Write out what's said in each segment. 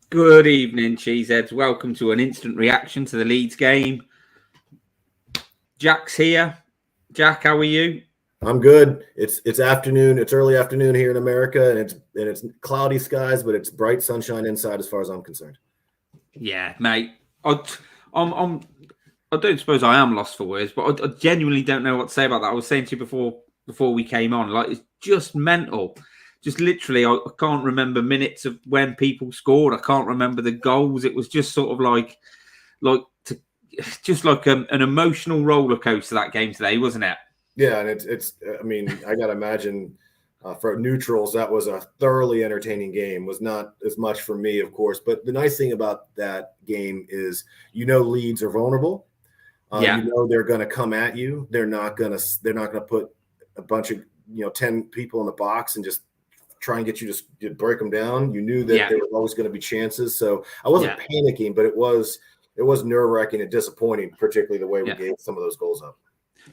Good evening, Cheeseheads. Welcome to an instant reaction to the Leeds game. Jack's here. Jack, how are you? I'm good. It's afternoon. It's early afternoon here in America, and it's cloudy skies, but it's bright sunshine inside as far as I'm concerned. Yeah, mate. I don't suppose I am lost for words, but I genuinely don't know what to say about that. I was saying to you before we came on, like it's just mental. Just literally, I can't remember minutes of when people scored. I can't remember the goals. It was just sort of just like an emotional roller coaster that game today, wasn't it? Yeah, and it's. I mean, I gotta imagine for neutrals that was a thoroughly entertaining game. Was not as much for me, of course, but the nice thing about that game is Leeds are vulnerable. Yeah, They're going to come at you. They're not going to put a bunch of 10 people in the box and just try and get you to break them down. You knew that yeah, there were always going to be chances. So I wasn't panicking, but it was nerve-wracking and disappointing, particularly the way we gave some of those goals up.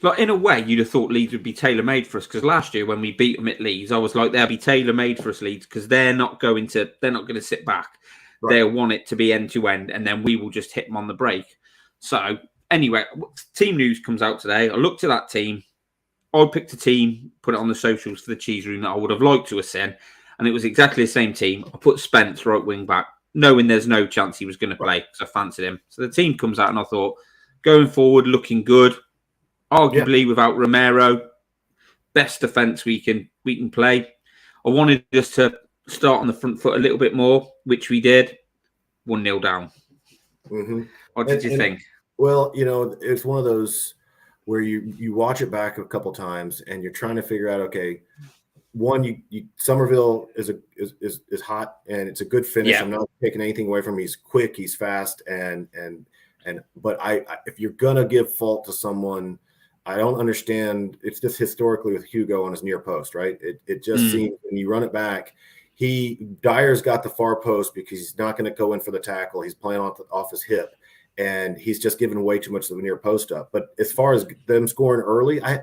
Like in a way, you'd have thought Leeds would be tailor-made for us because last year when we beat them at Leeds, I was like, they'll be tailor-made for us, Leeds, because they're not going to sit back. Right. They'll want it to be end-to-end, and then we will just hit them on the break. So anyway, team news comes out today. I looked at that team. I picked a team, put it on the socials for the cheese room that I would have liked to have seen, and it was exactly the same team. I put Spence right wing back, knowing there's no chance he was going to play because I fancied him. So the team comes out, and I thought, going forward, looking good. Arguably, without Romero, best defence we can play. I wanted us to start on the front foot a little bit more, which we did. 1-0 down. Mm-hmm. What did you think? Well, it's one of those where you watch it back a couple times and you're trying to figure out, okay, one, Somerville is hot and it's a good finish. Yeah. I'm not taking anything away from him. He's quick, he's fast, but if you're gonna give fault to someone, I don't understand. It's just historically with Hugo on his near post, right? It just seems when you run it back, Dyer's got the far post because he's not going to go in for the tackle. He's playing off his hip, and he's just giving way too much of the near post up. But as far as them scoring early, I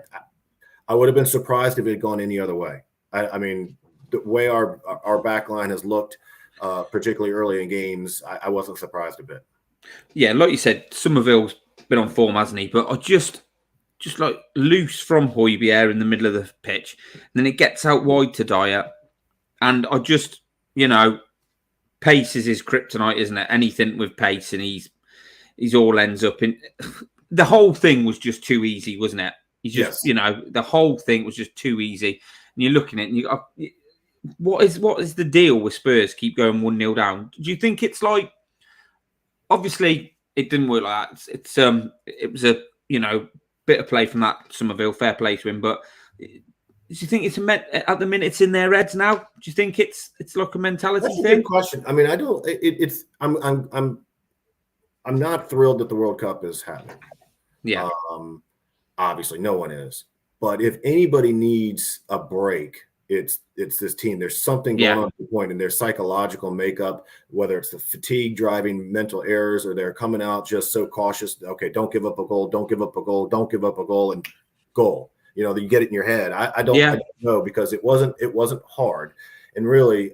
would have been surprised if it had gone any other way. I mean, the way our back line has looked, particularly early in games, I wasn't surprised a bit. Yeah, like you said, Somerville's been on form, hasn't he? But I just like loose from Højbjerg in the middle of the pitch. And then it gets out wide to Dyer. And I just, pace is his kryptonite, isn't it? Anything with pace, and he's all ends up in. The whole thing was just too easy, wasn't it? He's just, the whole thing was just too easy. And you're looking at it and you go, what is the deal with Spurs keep going 1-0 down? Do you think it's like, obviously it didn't work like that. It was a, bit of play from that Somerville, fair play to him, but do you think it's at the minute it's in their heads now? Do you think it's like a mentality thing? That's a good question. I mean, I don't. I'm not thrilled that the World Cup is happening. Yeah. Obviously, no one is. But if anybody needs a break, it's this team. There's something going on at the point in their psychological makeup, whether it's the fatigue driving mental errors or they're coming out just so cautious. Okay, don't give up a goal. Don't give up a goal. Don't give up a goal and goal. You get it in your head. I don't know because it wasn't hard, and really,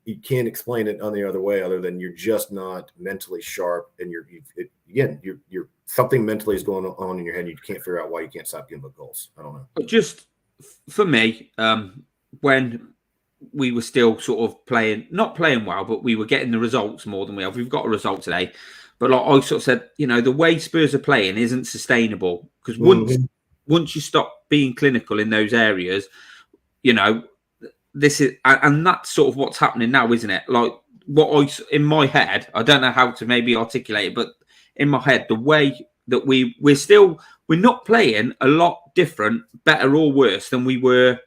you can't explain it any other way other than you're just not mentally sharp, and you're something mentally is going on in your head. You can't figure out why you can't stop giving up goals. I don't know. But just for me, when we were still sort of not playing well, but we were getting the results more than we have. We've got a result today, but like I sort of said, the way Spurs are playing isn't sustainable because once you stop being clinical in those areas, this is, and that's sort of what's happening now, isn't it? Like in my head, I don't know how to maybe articulate it, but in my head, the way that we're not playing a lot different, better or worse than we were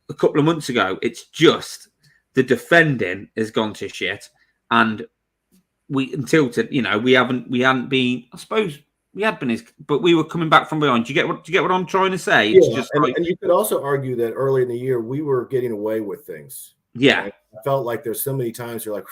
a couple of months ago. It's just the defending has gone to shit, and we hadn't been. I suppose we had been, but we were coming back from behind. Do you get what I'm trying to say? It's just and you could also argue that early in the year we were getting away with things. Yeah, right? I felt like there's so many times you're like,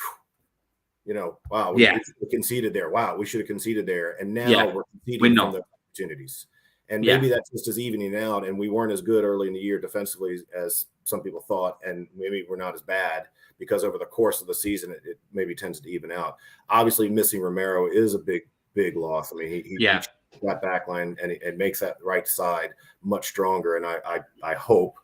wow, we conceded there. Wow, we should have conceded there, and now we're conceding from the opportunities. And maybe that just is evening out, and we weren't as good early in the year defensively as some people thought, and maybe we're not as bad because over the course of the season, it maybe tends to even out. Obviously, missing Romero is a big loss. I mean, he that back line and makes that right side much stronger, and I hope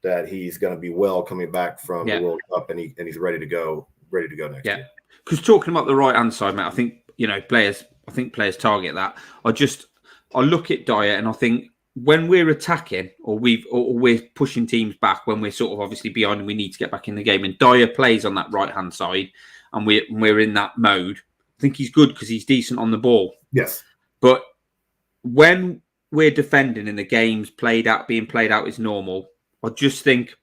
that he's going to be well coming back from the World Cup, and he's ready to go next year. Because talking about the right hand side, mate, I think players target that. I look at Dyer and I think when we're attacking or we're pushing teams back, when we're sort of obviously behind and we need to get back in the game, and Dyer plays on that right hand side, and we're in that mode, I think he's good because he's decent on the ball. Yes, but when we're defending and the game's being played out is normal, I just think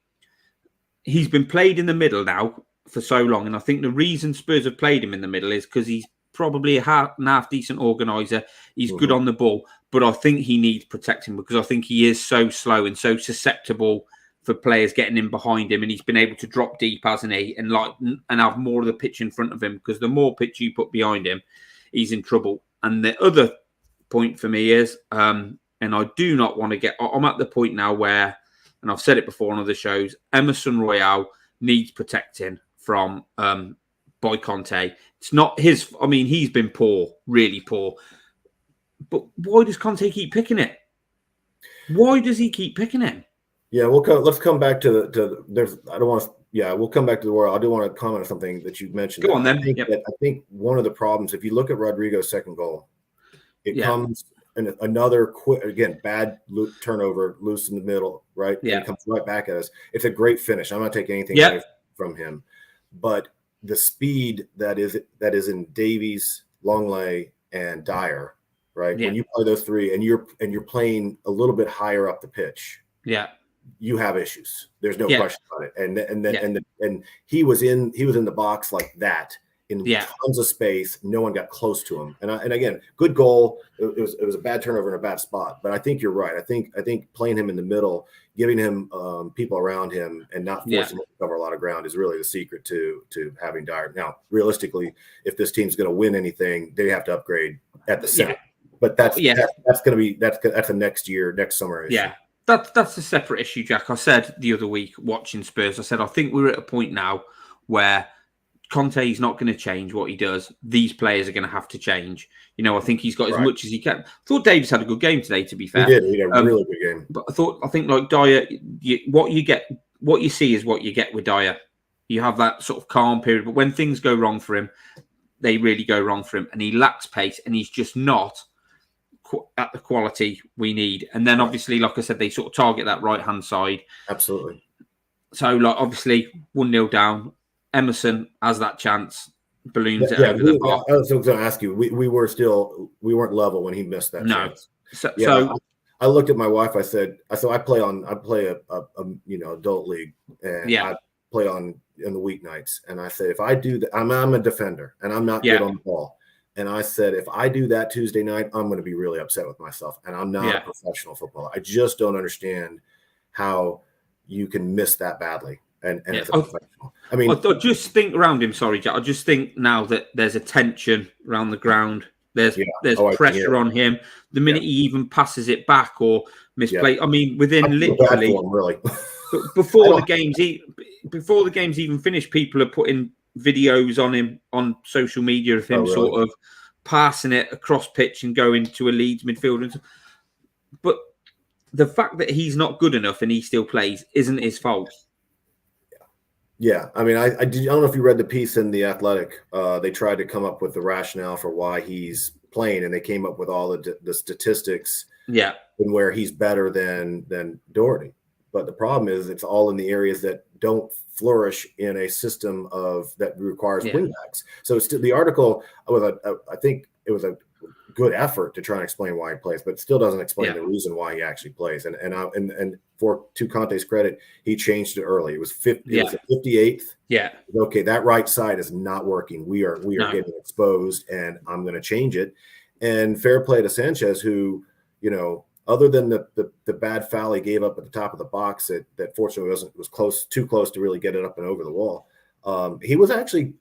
he's been played in the middle now for so long, and I think the reason Spurs have played him in the middle is because he's probably a half decent organizer. He's good on the ball, but I think he needs protecting because I think he is so slow and so susceptible for players getting in behind him, and he's been able to drop deep, hasn't he? And have more of the pitch in front of him, because the more pitch you put behind him, he's in trouble. And the other point for me is, and I do not want to get. I'm at the point now where, and I've said it before on other shows, Emerson Royale needs protecting from by Conte. It's not his. I mean, he's been poor, really poor. But why does Conte keep picking it? Why does he keep picking it? Yeah, let's come back to there's. I don't want to. Yeah, we'll come back to the Royal. I do want to comment on something that you mentioned. Go on then. I think one of the problems, if you look at Rodrigo's second goal, it comes in another bad turnover, loose in the middle, right? Yeah, and it comes right back at us. It's a great finish. I'm not taking anything away from him, but the speed that is in Davies, Longley, and Dyer, right? When you play those three and you're playing a little bit higher up the pitch, you have issues. There's no question about it. And he was in the box like that in tons of space. No one got close to him. And again, good goal. It was a bad turnover in a bad spot. But I think you're right. I think playing him in the middle, giving him people around him, and not forcing him to cover a lot of ground is really the secret to having Dyer. Now, realistically, if this team's going to win anything, they have to upgrade at the center. But that's going to be that's a next summer issue. Yeah. That's a separate issue, Jack. I said the other week watching Spurs, I said, I think we're at a point now where Conte is not going to change what he does. These players are going to have to change. I think he's got as much as he can. I thought Davis had a good game today, to be fair. He had a really good game. But I think like Dyer, what you see is what you get with Dyer. You have that sort of calm period, but when things go wrong for him, they really go wrong for him. And he lacks pace, and he's just not at the quality we need. And then obviously, like I said, they sort of target that right hand side. Absolutely. So like obviously 1-0 down, Emerson has that chance, balloons it over the bar. I was going to ask you, we weren't level when he missed that chance. So I looked at my wife. I said, I play a adult league, and I play on in the weeknights. And I said, if I do that, I'm a defender and I'm not good on the ball. And I said, if I do that Tuesday night, I'm going to be really upset with myself. And I'm not a professional footballer. I just don't understand how you can miss that badly. And as a professional, I mean, I just think around him. Sorry, Jack. I just think now that there's a tension around the ground. There's pressure on him. The minute he even passes it back or misplay, I mean, within literally before the games even finished, people are putting videos on him on social media of him sort of passing it across pitch and going to a Leeds midfielder. But the fact that he's not good enough and he still plays isn't his fault. Yeah, I mean, I don't know if you read the piece in The Athletic. They tried to come up with the rationale for why he's playing, and they came up with all the statistics. Yeah, and where he's better than Doherty. But the problem is, it's all in the areas that don't flourish in a system that requires wingbacks. So it's still, the article was I think it was a good effort to try and explain why he plays, but it still doesn't explain the reason why he actually plays. And to Conte's credit, he changed it early. It was 58th. Yeah. Okay, that right side is not working. We are getting exposed, and I'm going to change it. And fair play to Sanchez, who, other than the bad foul he gave up at the top of the box that fortunately was too close to really get it up and over the wall. He was actually,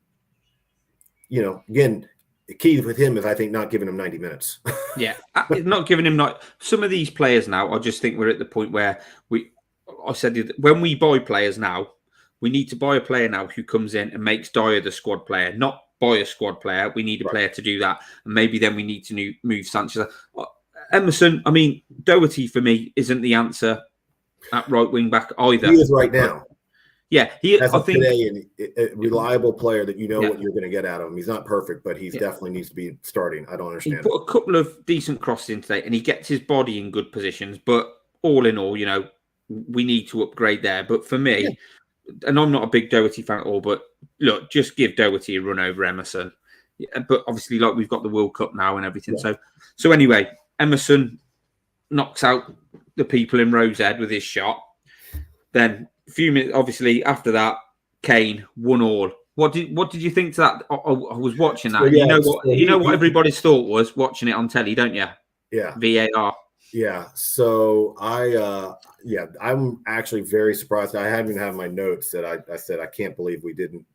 again, the key with him is, I think, not giving him 90 minutes. Yeah, not giving him some of these players now. I just think we're at the point where I said when we buy players now, we need to buy a player now who comes in and makes Dyer the squad player, not buy a squad player. We need a player to do that, and maybe then we need to move Sanchez. Emerson, I mean, Doherty for me isn't the answer at right wing back either. He is right now. Yeah, I think today a reliable player that what you're going to get out of him. He's not perfect, but he's definitely needs to be starting. I don't understand. He put a couple of decent crosses in today, and he gets his body in good positions. But all in all, we need to upgrade there. But for me, and I'm not a big Doherty fan at all, but look, just give Doherty a run over Emerson. Yeah, but obviously, we've got the World Cup now and everything. Yeah. So anyway, Emerson knocks out the people in Rosehead with his shot. Then a few minutes, obviously, after that, Kane 1-1. What did you think to that? I was watching that. So what everybody's thought was watching it on telly, don't you? Yeah. VAR. Yeah. So I'm actually very surprised. I haven't even have my notes that I said I can't believe we didn't.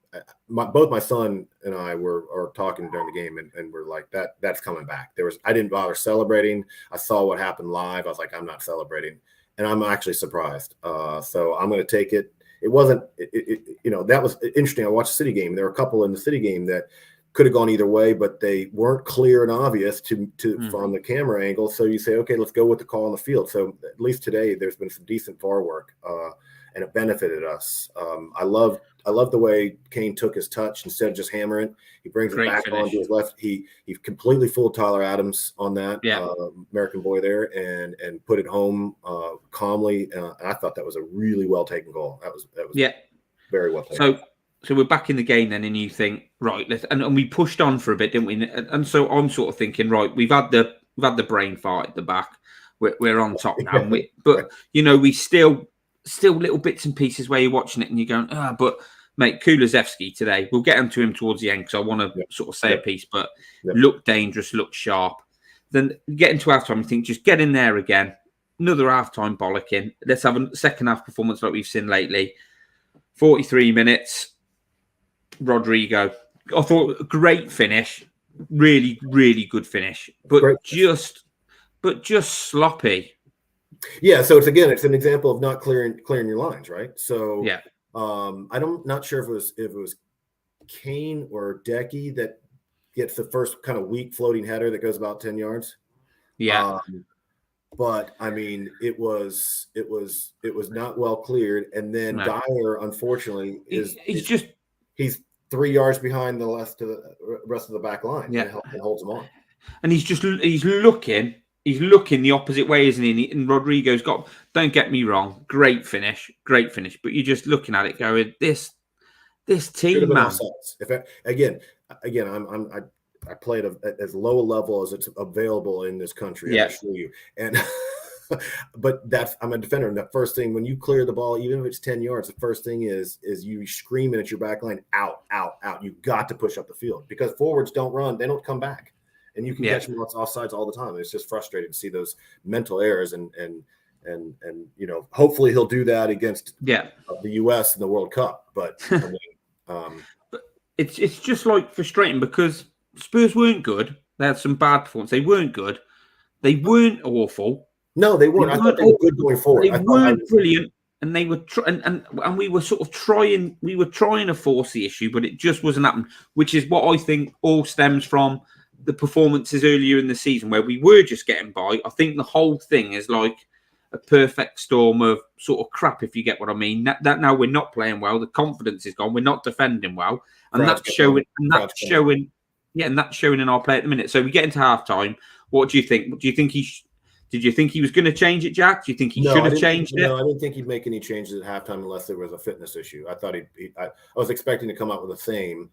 Both my son and I were talking during the game, and we're like, that's coming back. I didn't bother celebrating. I saw what happened live. I was like, I'm not celebrating, and I'm actually surprised. So I'm going to take it. It wasn't, that was interesting. I watched the City game. There were a couple in the City game that could have gone either way, but they weren't clear and obvious from the camera angle. So you say, okay, let's go with the call on the field. So at least today, there's been some decent VAR work, and it benefited us. I love the way Kane took his touch instead of just hammering. He brings it back onto his left. He completely fooled Tyler Adams on that American boy there, and put it home calmly. I thought that was a really well taken goal. That was very well taken. So we're back in the game then, and you think, right, and we pushed on for a bit, didn't we? And so I'm sort of thinking, right, we've had the brain fart at the back. We're on top now, we still little bits and pieces where you're watching it and you're going, but mate, Kulusevski today, we'll get into him towards the end because I want to sort of say a piece, but look dangerous, look sharp. Then get into halftime and think, just get in there again. Another halftime bollocking. Let's have a second half performance like we've seen lately. 43 minutes. Rodrigo. I thought great finish. Really, really good finish. But just sloppy. Yeah, so it's an example of not clearing your lines, right? So I'm not sure if it was Kane or Decky that gets the first kind of weak floating header that goes about 10 yards. Yeah. But I mean, it was not well cleared, and then Dyer, unfortunately, he's 3 yards behind the rest of the back line. And holds him on, and he's looking. He's looking the opposite way, isn't he? And Rodrigo's got. Don't get me wrong, great finish. But you're just looking at it, going, this team, man. I play at as low a level as it's available in this country. I assure you. And but I'm a defender. And the first thing when you clear the ball, even if it's 10 yards, the first thing is you screaming at your back line, out. You got to push up the field because forwards don't run; they don't come back, and you can catch them off sides all the time. It's just frustrating to see those mental errors, and hopefully he'll do that against the U.S. in the World Cup. But I mean, but it's just like frustrating because Spurs weren't good. They had some bad performance. They weren't good. They weren't awful. No, they weren't. I thought they were good going forward. They weren't brilliant, and they were and we were sort of trying. We were trying to force the issue, but it just wasn't happening. Which is what I think all stems from the performances earlier in the season, where we were just getting by. I think the whole thing is like a perfect storm of sort of crap, if you get what I mean. That now we're not playing well. The confidence is gone. We're not defending well, and that's showing. And that's showing. Yeah, and that's showing in our play at the minute. So we get into halftime. What do you think? Did you think he was going to change it, Jack? Do you think he should have changed it? No, I didn't think he'd make any changes at halftime unless there was a fitness issue. I thought I was expecting to come out with the same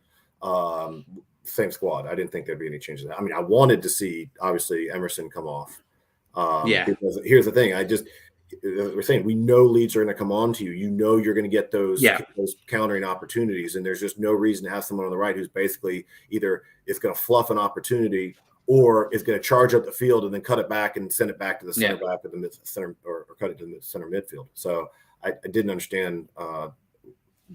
squad. I didn't think there'd be any changes. I mean, I wanted to see obviously Emerson come off. Because here's the thing, we're saying we know Leeds are going to come on to you. You're going to get those countering opportunities, and there's just no reason to have someone on the right who's basically either is going to fluff an opportunity or is going to charge up the field and then cut it back and send it back to the center back of the center or cut it to the center midfield. So I didn't understand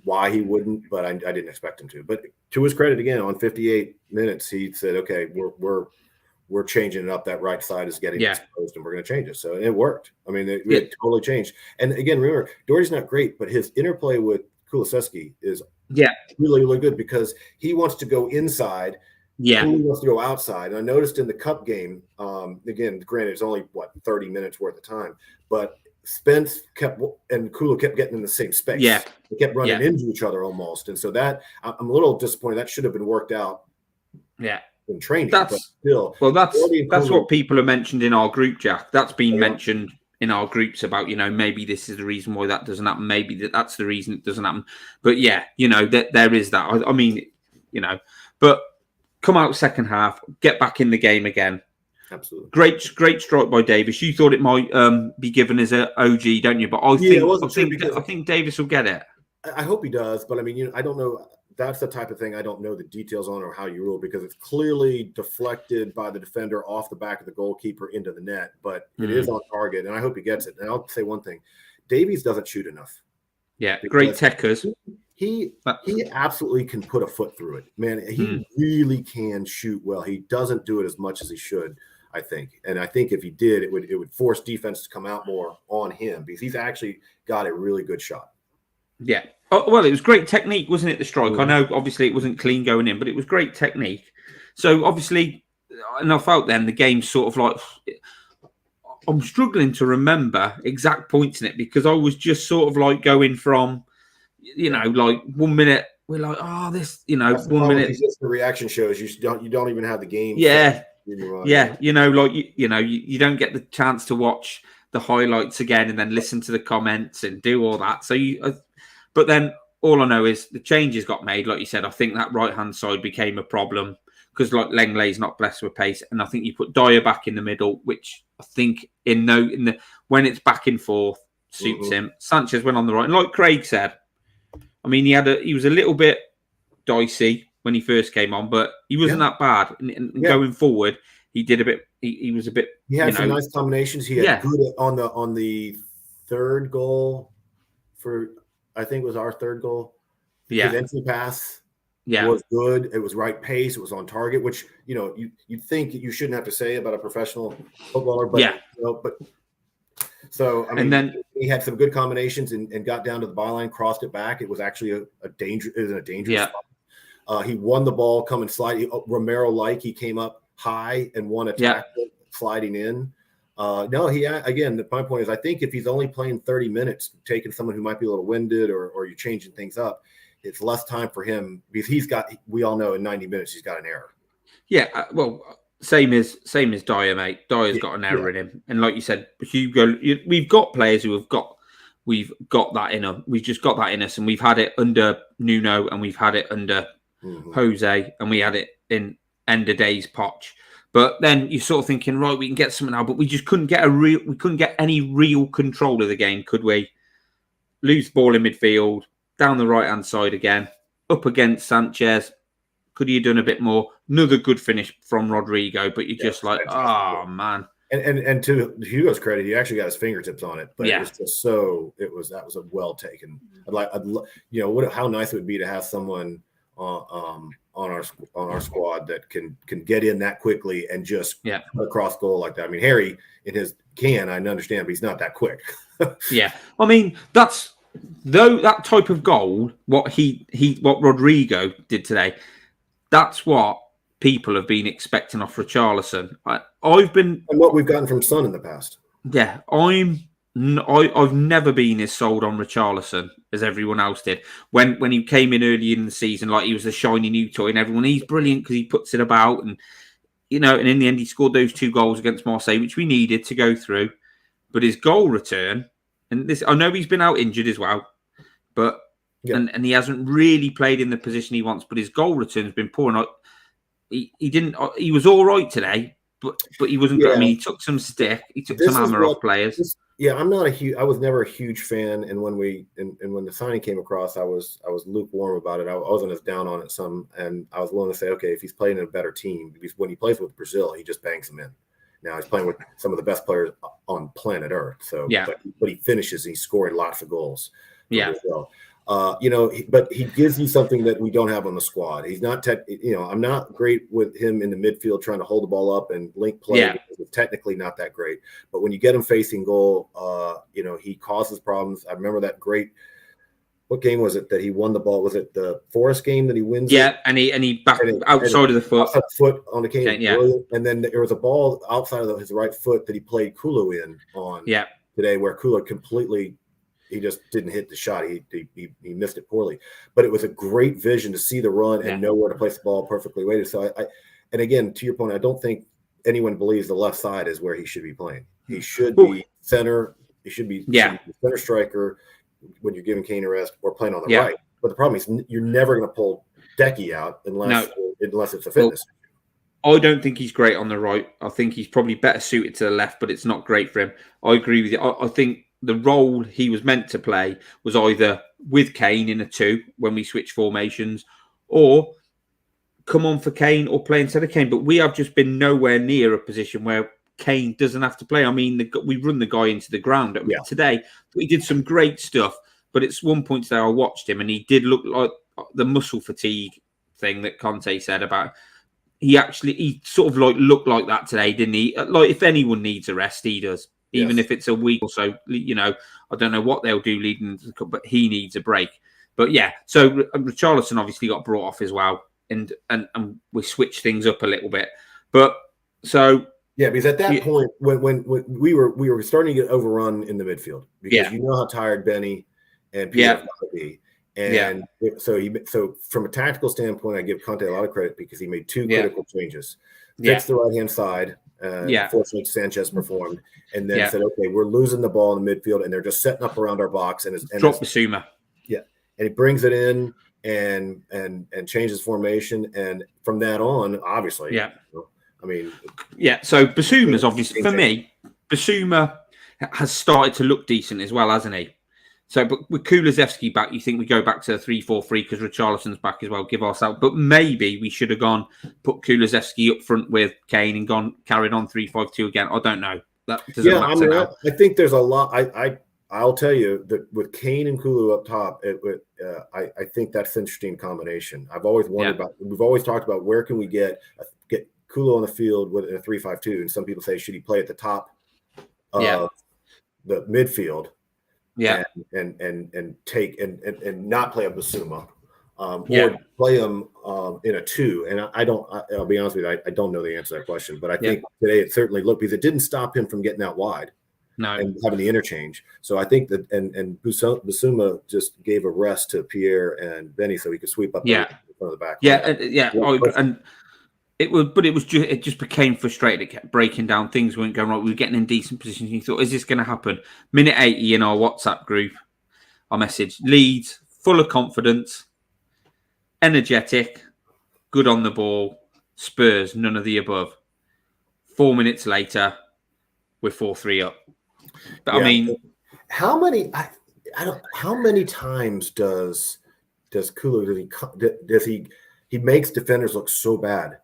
why he wouldn't, but I didn't expect him to. But to his credit, again, on 58 minutes, he said, "Okay, we're changing it up. That right side is getting exposed, and we're going to change it." So it worked. I mean, it totally changed. And again, remember, Doherty's not great, but his interplay with Kulusevski is really, really good because he wants to go inside. Yeah. Kulu wants to go outside. And I noticed in the cup game, again, granted, it's only 30 minutes worth of time, but Spence and Kulu kept getting in the same space. Yeah. They kept running into each other almost. And so that I'm a little disappointed. That should have been worked out. Yeah. In training. That's what people have mentioned in our group, Jack. That's been mentioned in our groups about, maybe this is the reason why that doesn't happen. Maybe that's the reason it doesn't happen. But there is that. I mean, but come out second half, get back in the game again. Absolutely. Great strike by Davis. You thought it might be given as an OG, don't you? But I think Davis will get it. I hope he does, but I mean, I don't know. That's the type of thing I don't know the details on or how you rule, because it's clearly deflected by the defender off the back of the goalkeeper into the net, but it is on target, and I hope he gets it. And I'll say one thing: Davies doesn't shoot enough. Yeah, great techers. He absolutely can put a foot through it, man. He really can shoot well. He doesn't do it as much as he should, I think. And I think if he did, it would force defense to come out more on him, because he's actually got a really good shot. Yeah. Oh, well, it was great technique, wasn't it, the strike? I know, obviously, it wasn't clean going in, but it was great technique. So, obviously, and I felt then the game sort of like... I'm struggling to remember exact points in it, because I was just sort of like going from, like 1 minute, we're like, this, 1 minute... Just the reaction shows, you don't even have the game. Yeah. Yeah. You don't get the chance to watch the highlights again and then listen to the comments and do all that. So but then all I know is the changes got made. Like you said, I think that right-hand side became a problem because like Lenglet's not blessed with pace. And I think you put Dyer back in the middle, which I think when it's back and forth suits him. Sanchez went on the right. And like Craig said, I mean, he was a little bit dicey when he first came on, but he wasn't that bad. And going forward, he did a bit. He was a bit. He had some nice combinations. He had good on the third goal for. I think it was our third goal. His entry pass was good. It was right pace. It was on target, which you'd think you shouldn't have to say about a professional footballer, but so I mean, and then he had some good combinations and got down to the byline, crossed it back. It was actually a dangerous spot. He won the ball coming sliding. Romero he came up high and won a tackle sliding in. My point is, I think if he's only playing 30 minutes, taking someone who might be a little winded or you're changing things up, it's less time for him, because we all know in 90 minutes he's got an error. Yeah, well, same as Dyer, mate. Dyer's got an error in him, and like you said, Hugo, we've got players who we've got that in them. We've just got that in us, and we've had it under Nuno, and we've had it under Jose, and we had it in end of days Poch. But then you're sort of thinking, right, we can get something now, but we just couldn't get any real control of the game, could we? Lose ball in midfield, down the right-hand side again, up against Sanchez. Could he have done a bit more? Another good finish from Rodrigo, but you're just like, man. And to Hugo's credit, he actually got his fingertips on it, but it was just that was a well taken. How nice it would be to have someone on our squad that can get in that quickly and just put a cross goal like that. I mean, Harry in his I understand, but he's not that quick. I mean, that type of goal, what Rodrigo did today, that's what people have been expecting off Richarlison. And what we've gotten from Son in the past. Yeah, I've never been as sold on Richarlison as everyone else did. When he came in early in the season, like he was a shiny new toy, and everyone, he's brilliant because he puts it about, and and in the end he scored those 2 goals against Marseille, which we needed to go through. But his goal return, and this, I know he's been out injured as well, but and he hasn't really played in the position he wants. But his goal return has been poor. And he was all right today, but he wasn't good. I mean, he took some stick. He took some hammer off players. I was never a huge fan, and when the signing came across, I was lukewarm about it. I wasn't as down on it some, and I was willing to say, okay, if he's playing in a better team, because when he plays with Brazil, he just bangs them in. Now he's playing with some of the best players on planet Earth, so but he finishes and he's scoring lots of goals. Brazil. But he gives you something that we don't have on the squad. He's not I'm not great with him in the midfield trying to hold the ball up and link play. Yeah. Because it's technically not that great. But when you get him facing goal, he causes problems. I remember that great. What game was it that he won the ball? Was it the Forest game that he wins? Yeah, and he back outside of the foot. Outside the foot on the cane. Yeah. And then there was a ball outside of his right foot that he played Kulu in on today, where Kulu completely. He just didn't hit the shot. He missed it poorly. But it was a great vision to see the run and know where to place the ball perfectly weighted. So and again, to your point, I don't think anyone believes the left side is where he should be playing. He should be center. He should be center striker when you're giving Kane a rest, or playing on the right. But the problem is you're never going to pull Decky out unless it's a fitness. I don't think he's great on the right. I think he's probably better suited to the left, but it's not great for him. I agree with you. I think the role he was meant to play was either with Kane in a 2 when we switch formations, or come on for Kane or play instead of Kane. But we have just been nowhere near a position where Kane doesn't have to play. I mean, we run the guy into the ground. I mean, today, he did some great stuff, but it's one point today I watched him and he did look like the muscle fatigue thing that Conte said about. He sort of looked like that today, didn't he? Like, if anyone needs a rest, he does. Even if it's a week or so, I don't know what they'll do leading into the cup, but he needs a break. But yeah, so Richarlison obviously got brought off as well, and we switched things up a little bit. But so because at that point, when we were starting to get overrun in the midfield, because you know how tired Benny and Peter would be. And so from a tactical standpoint, I give Conte a lot of credit because he made 2 critical changes. Fixed the right-hand side. Fortunately, Sanchez performed, and then said, "Okay, we're losing the ball in the midfield, and they're just setting up around our box." And drop Bissouma. And he brings it in and changes formation, and from that on, obviously, So Bissouma's obviously for me. Bissouma has started to look decent as well, hasn't he? So, but with Kulusevski back, you think we go back to 3-4-3 because Richarlison's back as well, give ourselves. But maybe we should have put Kulusevski up front with Kane and carried on 3-5-2 again. I don't know. That doesn't matter now. I think there's a lot. I'll tell you that with Kane and Kulu up top, I think that's an interesting combination. I've always wondered about. We've always talked about where can we get Kulu on the field with a 3-5-2, and some people say should he play at the top of the midfield. And take and not play a Bissouma, or play him in a 2. And I'll be honest with you, I don't know the answer to that question, but I think today it certainly looked, because it didn't stop him from getting out wide and having the interchange. So I think that and Bissouma just gave a rest to Pierre and Benny so he could sweep up in front of the back. It just became frustrated. It kept breaking down. Things weren't going right. We were getting in decent positions. You thought, is this going to happen? Minute 80 in our WhatsApp group, I messaged Leeds, full of confidence, energetic, good on the ball. Spurs, none of the above. 4 minutes later, we're 4-3 up. But I mean, how many times does Kulu does he makes defenders look so bad?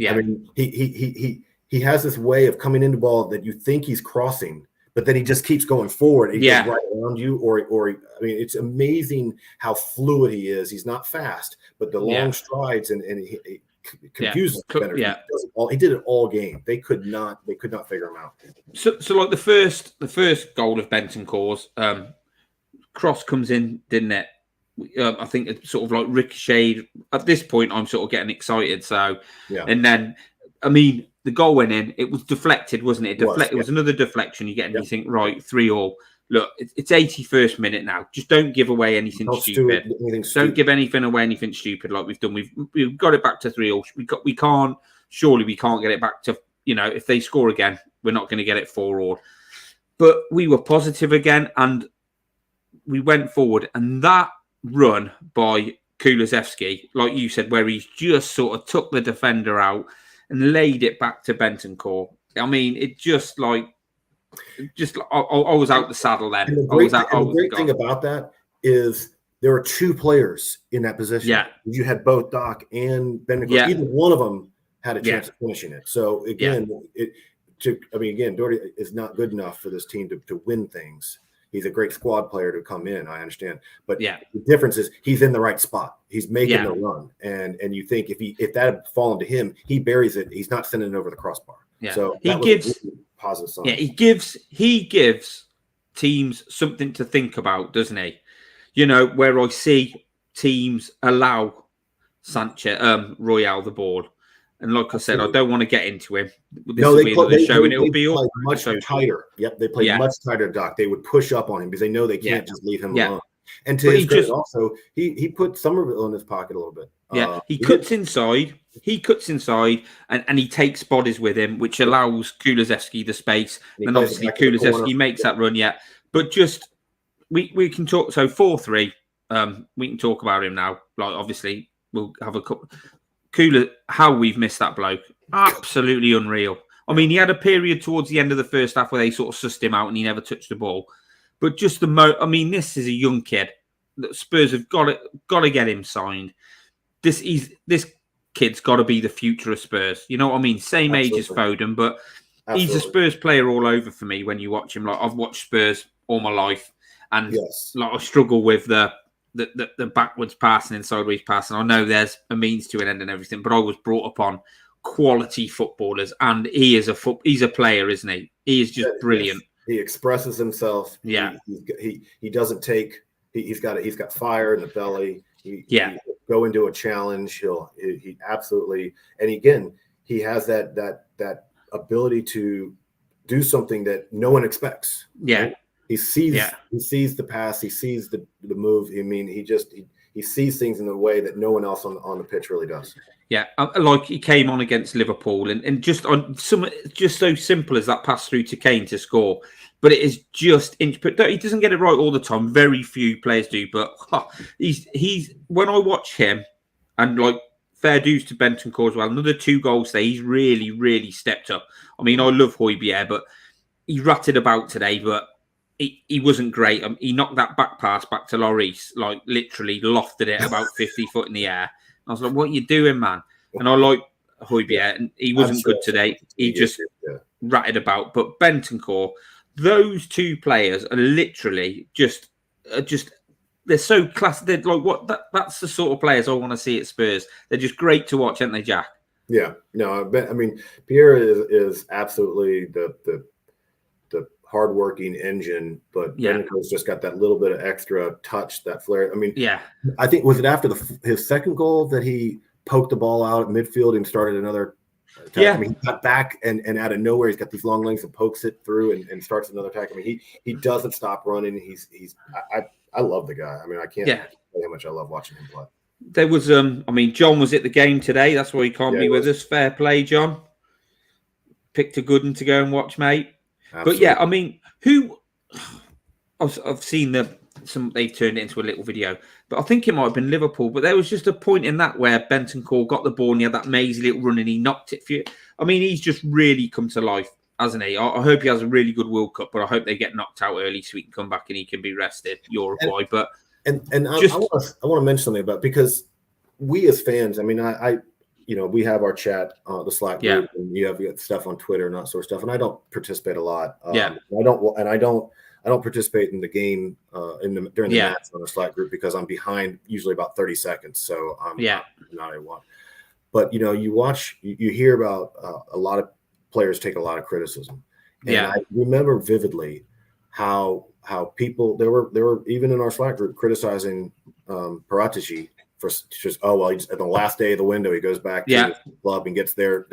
I mean, he has this way of coming into ball that you think he's crossing, but then he just keeps going forward. He goes right around you, or I mean, it's amazing how fluid he is. He's not fast, but the long strides and he confuses defenders. He did it all game. They could not figure him out. So like the first goal of Bentancur's, cross comes in, didn't it? I think it's sort of like ricocheted. At this point, I'm sort of getting excited. So, and then, I mean, the goal went in. It was deflected, wasn't it? It was another deflection. You get and you think, right, 3-3. Look, it's 81st minute now. Just don't give away anything stupid. Don't give anything away, anything stupid like we've done. We've got it back to 3-3. We can't get it back to, if they score again, we're not going to get it 4-4. But we were positive again, and we went forward, and that run by Kulusevski, like you said, where he's just sort of took the defender out and laid it back to Bentancur. I mean, I was out the saddle then. And the great thing about that is there were 2 players in that position. Yeah. You had both Doc and Bentancur. Yeah. Either one of them had a chance of finishing it. So again, Doherty is not good enough for this team to win things. he's a great squad player to come in. I understand, but Yeah. the difference is he's in the right spot. He's making Yeah. the run, and you think if that had fallen to him, he buries it. He's not sending it over the crossbar. Yeah. So He that was gives a really positive sign. Yeah, he gives teams something to think about, doesn't he? You know, where I see teams allow Sanchez, Royale the ball. And like I said, I don't want to get into him. This will be another show, and it'll be all much tighter. Yep, they played much tighter, Doc. They would push up on him because they know they can't just leave him alone. And to his credit, also, he put Somerville in his pocket a little bit. Yeah, he cuts inside. He cuts inside, and he takes bodies with him, which allows Kulusevski the space. And obviously, Kulusevski makes that run. Yeah, but just we can talk. So 4-3. We can talk about him now. Like obviously, we'll have a couple. How we've missed that bloke. Absolutely unreal. I mean, he had a period towards the end of the first half where they sort of sussed him out and he never touched the ball. But just this is a young kid that Spurs have got to get him signed. This kid's got to be the future of Spurs. You know what I mean? Same age as Foden, but he's a Spurs player all over for me when you watch him. Like I've watched Spurs all my life, and like I struggle with the backwards passing and sideways passing. I know there's a means to an end and everything, but I was brought up on quality footballers, and he's a player, isn't he? He is just brilliant. He expresses himself. Yeah, he doesn't take. He's got fire in the belly. He go into a challenge. He absolutely. And again, he has that ability to do something that no one expects. Yeah. Right? He sees the pass. He sees the move. I mean, he sees things in a way that no one else on the pitch really does. Yeah, like he came on against Liverpool, and just on just so simple as that pass through to Kane to score. But it is just but he doesn't get it right all the time. Very few players do. But he's when I watch him, and like fair dues to Bentancur as well. Another 2 goals there. He's really, really stepped up. I mean, I love Højbjerg, but he ratted about today, but. He wasn't great. He knocked that back pass back to Lloris, like literally lofted it about 50 foot in the air. I was like, what are you doing, man? And I like Højbjerg, and he wasn't good today. He just ratted about. But Bentancur, those 2 players are literally just they're so class. They're like that's the sort of players I want to see at Spurs. They're just great to watch, aren't they, Jack? Yeah. No, I mean, Pierre is absolutely the hardworking engine, but Bentancur's just got that little bit of extra touch, that flair. I mean, I think was it after his second goal that he poked the ball out at midfield and started another attack? I mean, he got back and out of nowhere he's got these long legs and pokes it through and starts another attack. I mean, he doesn't stop running. I love the guy. I mean, I can't tell you how much I love watching him play. There was John was at the game today. That's why he can't be with us. Fair play, John. Picked a good one to go and watch, mate. Absolutely. But I mean, I've seen they've turned it into a little video, but I think it might have been Liverpool. But there was just a point in that where Bentancur got the ball and he had that mazy little run and he knocked it for you. I mean, he's just really come to life, hasn't he? I hope he has a really good World Cup, but I hope they get knocked out early so he can come back and he can be rested. Uruguay, I want to mention something about, because we as fans, I mean, we have our chat, the Slack group, and you have stuff on Twitter and that sort of stuff. And I don't participate a lot. I don't participate in the game during the match on the Slack group because I'm behind usually about 30 seconds. So I'm not a one. But you watch, you hear about a lot of players take a lot of criticism. And I remember vividly how people there were even in our Slack group criticizing Paratici. For just he's at the last day of the window, he goes back to the club and gets their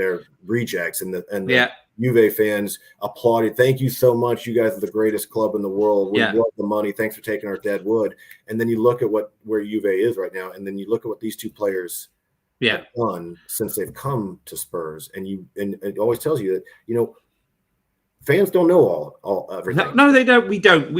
rejects, and the Juve fans applauded. Thank you so much. You guys are the greatest club in the world. We want the money. Thanks for taking our dead wood. And then you look at where Juve is right now, and then you look at what these 2 players have done since they've come to Spurs, and it always tells you that fans don't know all everything. No, they don't. We don't.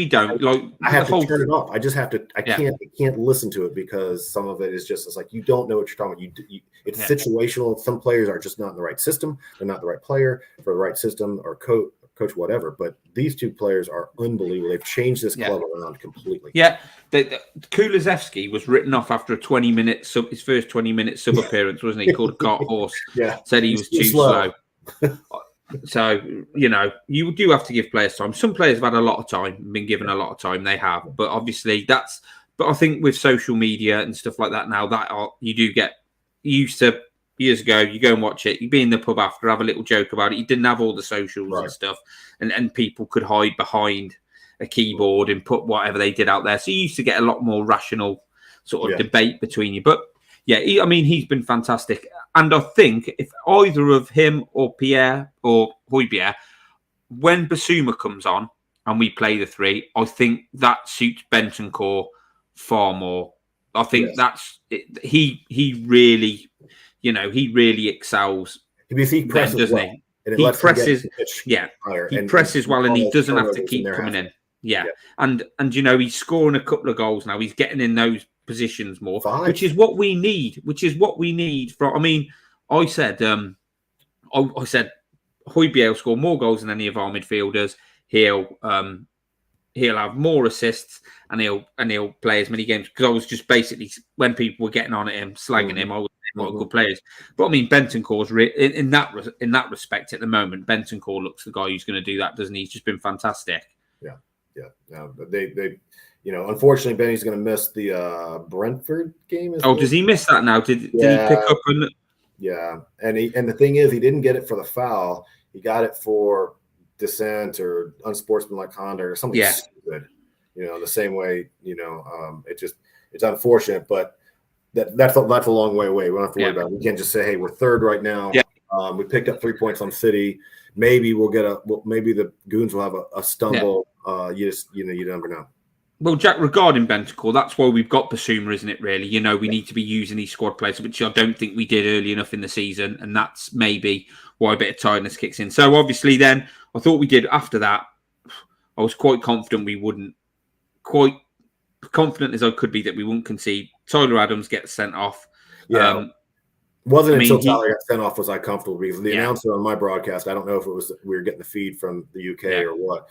I have to turn it off. I just have to. I can't listen to it because some of it is just. It's like you don't know what you're talking about. It's situational. Some players are just not in the right system. They're not the right player for the right system or coach, whatever. But these 2 players are unbelievable. They've changed this club around completely. Yeah, Kulusevski was written off after a 20-minute his first 20-minute sub appearance, wasn't he? Called a cart horse. Said he was too slow. So, you do have to give players time. Some players have had a lot of time, been given a lot of time. They have. But obviously but I think with social media and stuff like that now, you do get used to. Years ago, you go and watch it. You'd be in the pub after, have a little joke about it. You didn't have all the socials and stuff, and people could hide behind a keyboard and put whatever they did out there. So you used to get a lot more rational sort of debate between you. But yeah, he's been fantastic. And I think if either of him or Pierre or Højbjerg, when Basuma comes on and we play the three, I think that suits Bentancur far more. I think that's it. He really, he really excels. He presses, doesn't well, he? He presses, he presses well, and he doesn't have to keep coming in. Yeah. And he's scoring a couple of goals now. He's getting in those positions more, which is what we need. I said, Højbjerg will score more goals than any of our midfielders. He'll have more assists, and he'll play as many games. Because I was just basically, when people were getting on at him, slagging him, I was saying what good players. But Bentancur's in that respect at the moment. Bentancur looks the guy who's going to do that, doesn't he? He's just been fantastic. Yeah. No, but they unfortunately, Benny's going to miss the Brentford game. Does he miss that now? Did he pick up? Yeah, and the thing is, he didn't get it for the foul. He got it for dissent or unsportsmanlike conduct or something stupid. The same way. It's unfortunate, but that's a long way away. We don't have to worry about it. We can't just say, hey, we're third right now. Yeah. We picked up 3 points on City. Maybe maybe the Goons will have a stumble. You never know. Well, Jack, regarding Bentancur, that's why we've got Basuma, isn't it, really? We need to be using these squad players, which I don't think we did early enough in the season, and that's maybe why a bit of tiredness kicks in. So, obviously, then, I thought we did after that. I was quite confident we wouldn't, quite confident as I could be that we wouldn't concede. Tyler Adams gets sent off. Yeah. Wasn't until Tyler got sent off was I comfortable, because the announcer on my broadcast, I don't know if it was we were getting the feed from the UK or what,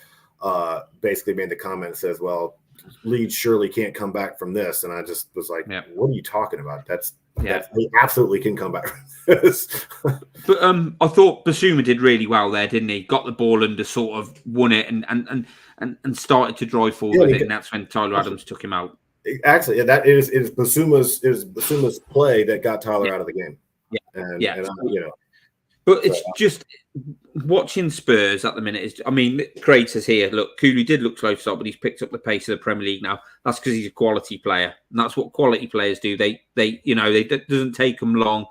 basically made the comment that says, well, Leeds surely can't come back from this. And I just was like, what are you talking about? That's they absolutely can come back from this. But I thought Basuma did really well there, didn't he? Got the ball under, sort of won it and started to drive forward with it, and that's when Tyler Adams took him out. Actually, that is Basuma's play that got Tyler out of the game. But it's just watching Spurs at the minute. Craig says here, look, Cooley did look slow to start, but he's picked up the pace of the Premier League now. That's because he's a quality player, and that's what quality players do. They it doesn't take them long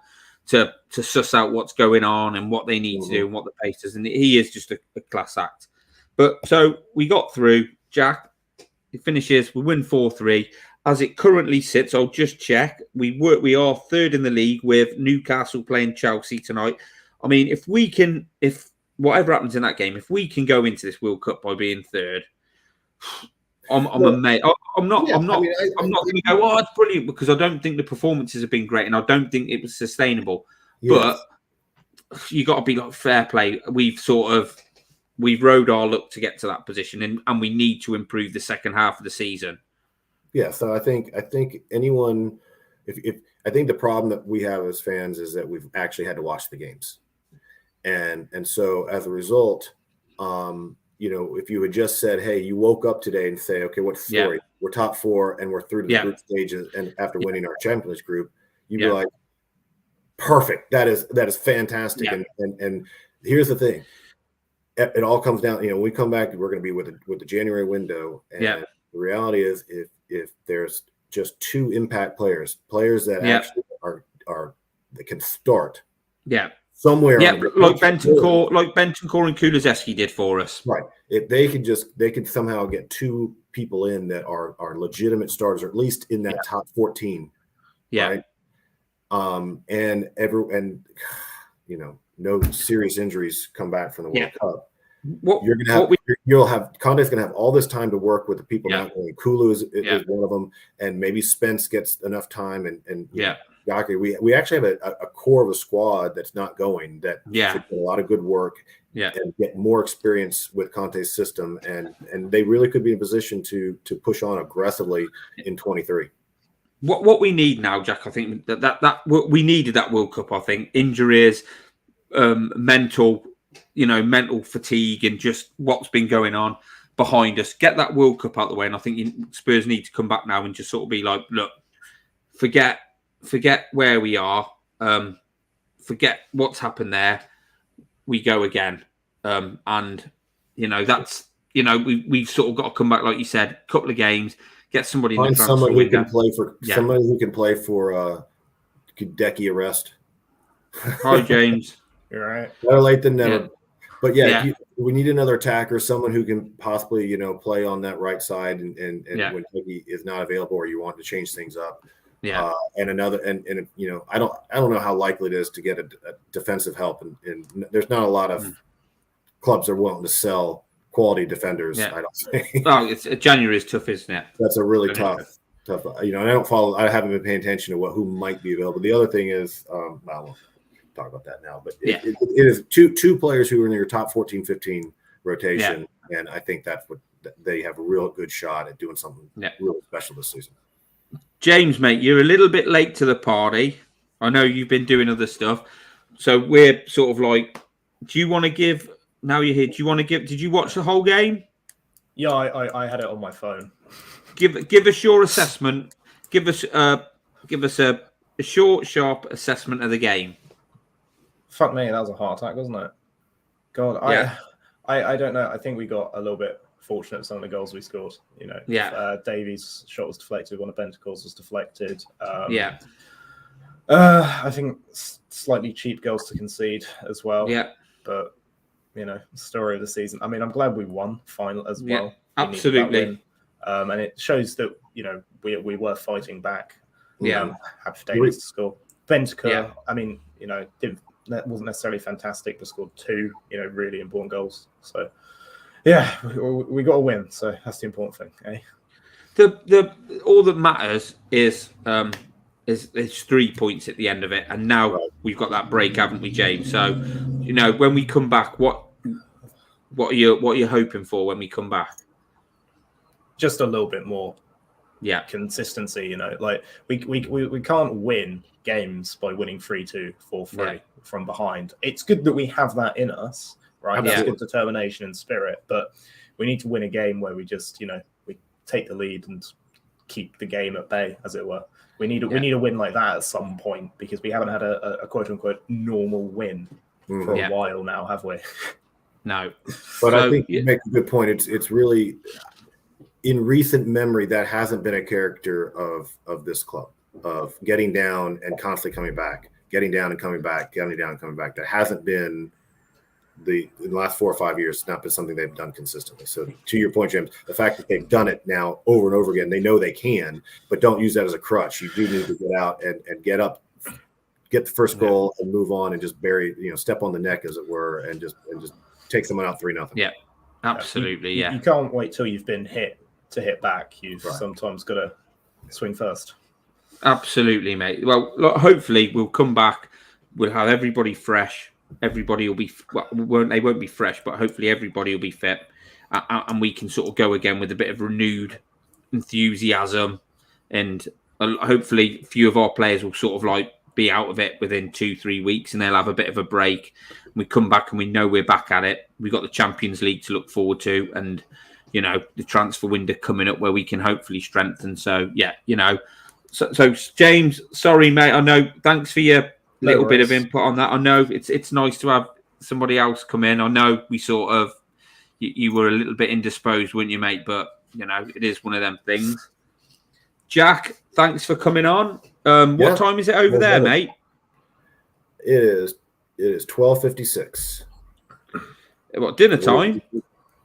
to suss out what's going on and what they need to do and what the pace is. And he is just a class act. But so we got through. Jack, it finishes. We win 4-3. As it currently sits, I'll just check. We are third in the league with Newcastle playing Chelsea tonight. If whatever happens in that game, if we can go into this World Cup by being third, I'm amazed. I'm not going to go, oh, it's brilliant, because I don't think the performances have been great and I don't think it was sustainable. Yes. But you got to be like fair play. We've rode our luck to get to that position, and we need to improve the second half of the season. Yeah, so I think anyone, I think the problem that we have as fans is that we've actually had to watch the games. And so as a result, if you had just said, hey, you woke up today and say, okay, what's the story? We're top 4 and we're through to the group stages, and after winning our Champions group, you'd be like, perfect. That is fantastic. Yeah. And here's the thing. It all comes down, when we come back, we're going to be with the January window. And the reality is if there's just 2 impact players that actually are that can start. Yeah. Somewhere, like Bentancur and Kulusevski did for us, right? If they could somehow get 2 people in that are legitimate starters, or at least in that top 14, right? And no serious injuries come back from the World Cup. Conte's gonna have all this time to work with the people not going. Kulu is one of them, and maybe Spence gets enough time, and we actually have a core of a squad that's not going, that should do a lot of good work and get more experience with Conte's system, and they really could be in a position to push on aggressively in 23. What we need now, Jack, I think that we needed that World Cup. I think injuries, mental mental fatigue and just what's been going on behind us. Get that World Cup out the way, and I think Spurs need to come back now and just sort of be like, look, forget where we are, forget what's happened there. We go again, and that's we've sort of got to come back, like you said, a couple of games, get somebody in the transfer someone who window. can play for somebody who can play for Hideki arrest. Hi, James. You're right. Better late than never. Yeah. But we need another attacker, someone who can possibly play on that right side, and when Hideki is not available or you want to change things up. Yeah, and another, and I don't know how likely it is to get a defensive help, and there's not a lot of clubs that are willing to sell quality defenders. I don't think. Oh, January is tough, isn't it? That's a really tough. And I haven't been paying attention to who might be available. The other thing is, I won't talk about that now, but it is two players who are in your top 14, 15 rotation, and I think that's what they have a real good shot at doing something really special this season. James, mate, you're a little bit late to the party. I know you've been doing other stuff. So we're sort of like, do you want to give, now you're here, did you watch the whole game? Yeah, I had it on my phone. Give us your assessment. Give us a short, sharp assessment of the game. Fuck me, that was a heart attack, wasn't it? God, I don't know. I think we got a little bit fortunate with some of the goals we scored. Davies' shot was deflected, one of Bentacle's was deflected. I think slightly cheap goals to concede as well. Yeah, but story of the season. I mean, I'm glad we won final as well. Absolutely. And it shows that we were fighting back. Yeah, happy for Davies to score. Bentacle, I mean, that wasn't necessarily fantastic, but scored two, really important goals. So. Yeah, we got a win, so that's the important thing. Eh? The all that matters is 3 points at the end of it, and now we've got that break, haven't we, James? So, when we come back, what are you hoping for when we come back? Just a little bit more, consistency. Like we can't win games by winning 3-2, 4-3 from behind. It's good that we have that in us. Right, that's good determination and spirit, but we need to win a game where we just, we take the lead and keep the game at bay, as it were. We need a win like that at some point, because we haven't had a quote unquote normal win for a while now, have we? No, but I think you make a good point. It's really in recent memory that hasn't been a character of this club, of getting down and constantly coming back, getting down and coming back, getting down and coming back. That hasn't been. In the last 4 or 5 years, it's not been something they've done consistently. So to your point, James, the fact that they've done it now over and over again, they know they can, but don't use that as a crutch. You do need to get out and get up, get the first goal and move on and just step on the neck, as it were, and just take someone out 3-0. Yeah, absolutely. You can't wait till you've been hit to hit back. You've sometimes got to swing first. Absolutely, mate. Well, look, hopefully we'll come back. We'll have everybody fresh. Everybody will be they won't be fresh, but hopefully everybody will be fit, and we can sort of go again with a bit of renewed enthusiasm, and hopefully a few of our players will sort of like be out of it within 2-3 weeks, and they'll have a bit of a break. We come back and we know we're back at it. We've got the Champions League to look forward to, and the transfer window coming up where we can hopefully strengthen. So so James, sorry mate, I know. Thanks for your little bit of input on that. I know it's nice to have somebody else come in. I know we sort of you were a little bit indisposed, weren't you, mate? But it is one of them things. Jack, thanks for coming on. What time is it over there, mate? It is 12:56. What, dinner time?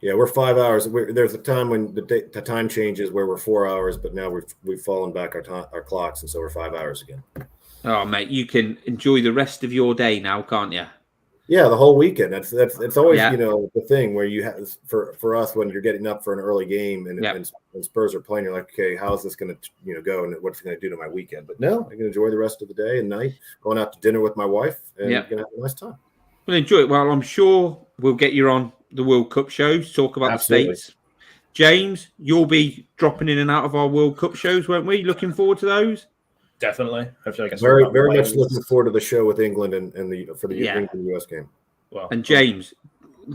We're 5 hours. There's a time when the time changes where we're 4 hours, but now we've fallen back our clocks, and so we're 5 hours again. Oh, mate, you can enjoy the rest of your day now, can't you? Yeah, the whole weekend. That's always the thing where you have for us when you're getting up for an early game and Spurs are playing, you're like, okay, how is this going to go and what's it going to do to my weekend? But no, I can enjoy the rest of the day and night, going out to dinner with my wife, and going to have a nice time. Well, enjoy it. Well, I'm sure we'll get you on the World Cup shows, talk about the States. James, you'll be dropping in and out of our World Cup shows, won't we? Looking forward to those. Definitely. Hopefully I can very much looking forward to the show with England and for the England-US game. Well, and James,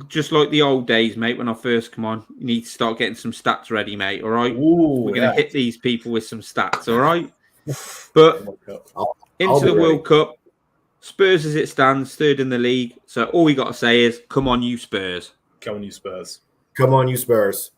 just like the old days, mate, when I first come on, you need to start getting some stats ready, mate. All right, we're going to hit these people with some stats. All right, but into the World Cup, Spurs as it stands, third in the league. So all we got to say is, come on, you Spurs. Come on, you Spurs. Come on, you Spurs.